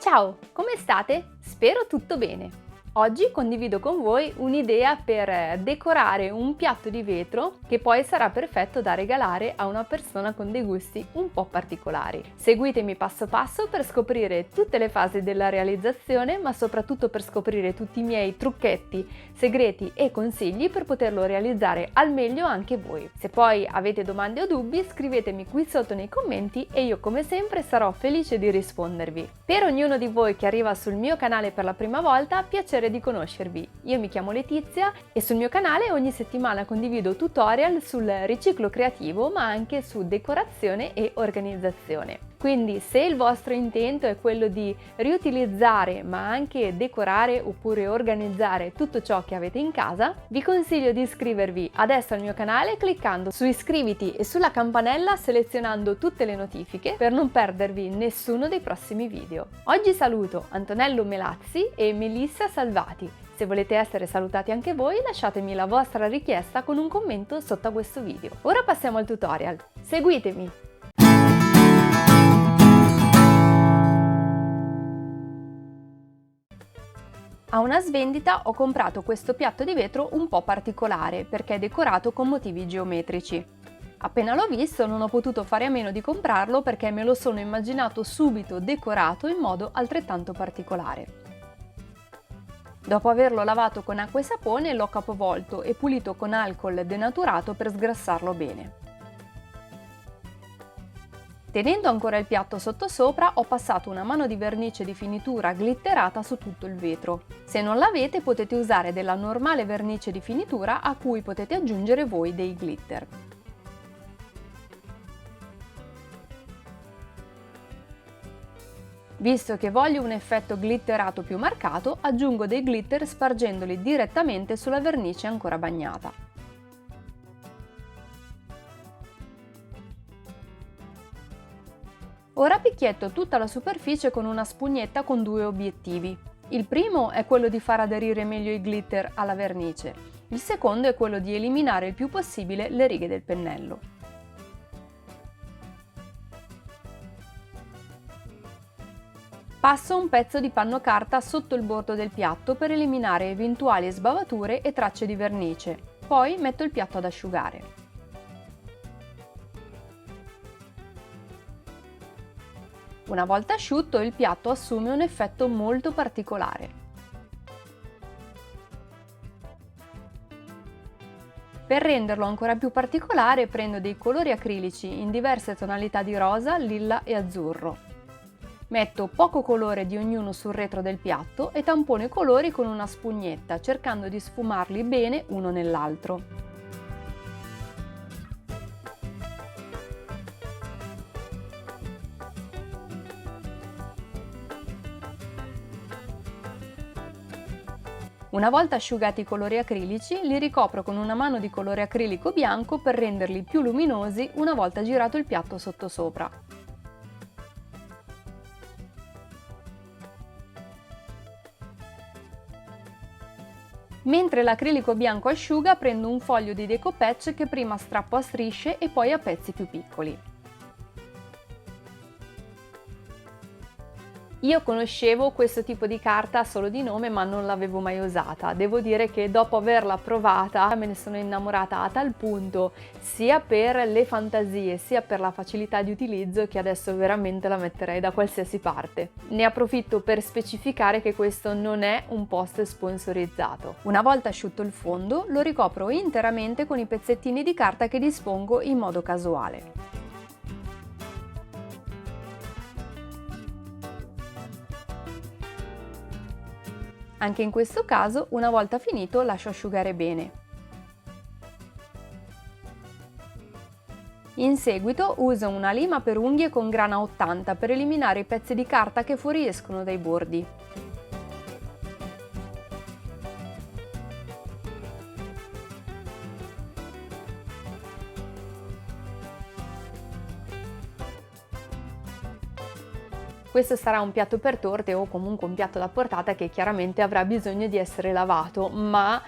Ciao, come state? Spero tutto bene. Oggi condivido con voi un'idea per decorare un piatto di vetro che poi sarà perfetto da regalare a una persona con dei gusti un po' particolari. Seguitemi passo passo per scoprire tutte le fasi della realizzazione, ma soprattutto per scoprire tutti i miei trucchetti, segreti e consigli per poterlo realizzare al meglio anche voi. Se poi avete domande o dubbi, scrivetemi qui sotto nei commenti e io come sempre sarò felice di rispondervi. Per ognuno di voi che arriva sul mio canale per la prima volta, piacere di conoscervi. Io mi chiamo Letizia e sul mio canale ogni settimana condivido tutorial sul riciclo creativo, ma anche su decorazione e organizzazione. Quindi se il vostro intento è quello di riutilizzare ma anche decorare oppure organizzare tutto ciò che avete in casa, vi consiglio di iscrivervi adesso al mio canale cliccando su iscriviti e sulla campanella selezionando tutte le notifiche per non perdervi nessuno dei prossimi video. Oggi saluto Antonello Melazzi e Melissa Salvati. Se volete essere salutati anche voi, lasciatemi la vostra richiesta con un commento sotto a questo video. Ora passiamo al tutorial. Seguitemi! A una svendita ho comprato questo piatto di vetro un po' particolare perché è decorato con motivi geometrici. Appena l'ho visto non ho potuto fare a meno di comprarlo perché me lo sono immaginato subito decorato in modo altrettanto particolare. Dopo averlo lavato con acqua e sapone l'ho capovolto e pulito con alcol denaturato per sgrassarlo bene. Tenendo ancora il piatto sottosopra ho passato una mano di vernice di finitura glitterata su tutto il vetro. Se non l'avete potete usare della normale vernice di finitura a cui potete aggiungere voi dei glitter. Visto che voglio un effetto glitterato più marcato, aggiungo dei glitter spargendoli direttamente sulla vernice ancora bagnata. Ora picchietto tutta la superficie con una spugnetta con due obiettivi. Il primo è quello di far aderire meglio i glitter alla vernice, il secondo è quello di eliminare il più possibile le righe del pennello. Passo un pezzo di panno carta sotto il bordo del piatto per eliminare eventuali sbavature e tracce di vernice, poi metto il piatto ad asciugare. Una volta asciutto il piatto assume un effetto molto particolare. Per renderlo ancora più particolare prendo dei colori acrilici in diverse tonalità di rosa, lilla e azzurro. Metto poco colore di ognuno sul retro del piatto e tampono i colori con una spugnetta cercando di sfumarli bene uno nell'altro. Una volta asciugati i colori acrilici, li ricopro con una mano di colore acrilico bianco per renderli più luminosi una volta girato il piatto sottosopra. Mentre l'acrilico bianco asciuga, prendo un foglio di decoupage che prima strappo a strisce e poi a pezzi più piccoli. Io conoscevo questo tipo di carta solo di nome ma non l'avevo mai usata. Devo dire che dopo averla provata me ne sono innamorata a tal punto sia per le fantasie sia per la facilità di utilizzo che adesso veramente la metterei da qualsiasi parte. Ne approfitto per specificare che questo non è un post sponsorizzato. Una volta asciutto il fondo lo ricopro interamente con i pezzettini di carta che dispongo in modo casuale. Anche in questo caso, una volta finito, lascio asciugare bene. In seguito uso una lima per unghie con grana 80 per eliminare i pezzi di carta che fuoriescono dai bordi. Questo sarà un piatto per torte o comunque un piatto da portata che chiaramente avrà bisogno di essere lavato, ma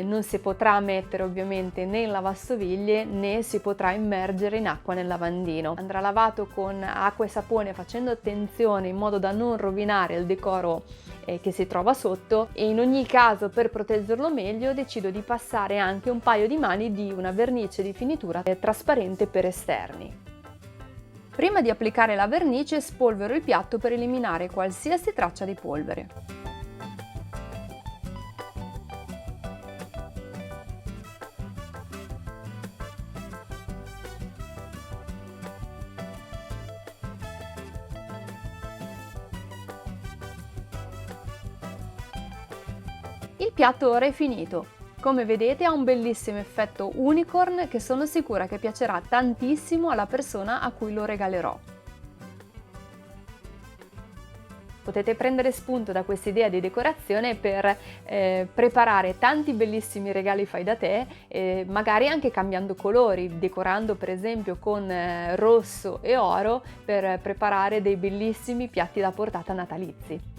non si potrà mettere ovviamente né in lavastoviglie né si potrà immergere in acqua nel lavandino. Andrà lavato con acqua e sapone facendo attenzione in modo da non rovinare il decoro che si trova sotto, e in ogni caso, per proteggerlo meglio, decido di passare anche un paio di mani di una vernice di finitura trasparente per esterni. Prima di applicare la vernice spolvero il piatto per eliminare qualsiasi traccia di polvere. Il piatto ora è finito. Come vedete ha un bellissimo effetto unicorn che sono sicura che piacerà tantissimo alla persona a cui lo regalerò. Potete prendere spunto da questa idea di decorazione per preparare tanti bellissimi regali fai da te, magari anche cambiando colori, decorando per esempio con rosso e oro per preparare dei bellissimi piatti da portata natalizi.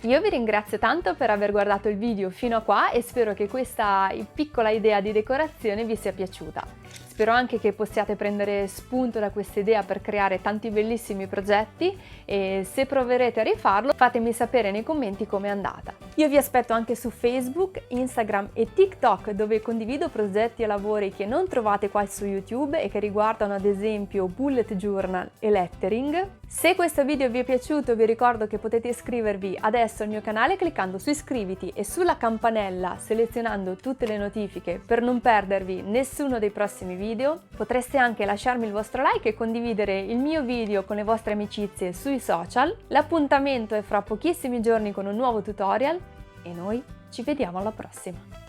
Io vi ringrazio tanto per aver guardato il video fino a qua e spero che questa piccola idea di decorazione vi sia piaciuta. Spero anche che possiate prendere spunto da questa idea per creare tanti bellissimi progetti, e se proverete a rifarlo fatemi sapere nei commenti com'è andata. Io vi aspetto anche su Facebook, Instagram e TikTok, dove condivido progetti e lavori che non trovate qua su YouTube e che riguardano ad esempio bullet journal e lettering. Se questo video vi è piaciuto vi ricordo che potete iscrivervi adesso al mio canale cliccando su iscriviti e sulla campanella selezionando tutte le notifiche per non perdervi nessuno dei prossimi video. Potreste anche lasciarmi il vostro like e condividere il mio video con le vostre amicizie sui social. L'appuntamento è fra pochissimi giorni con un nuovo tutorial e noi ci vediamo alla prossima!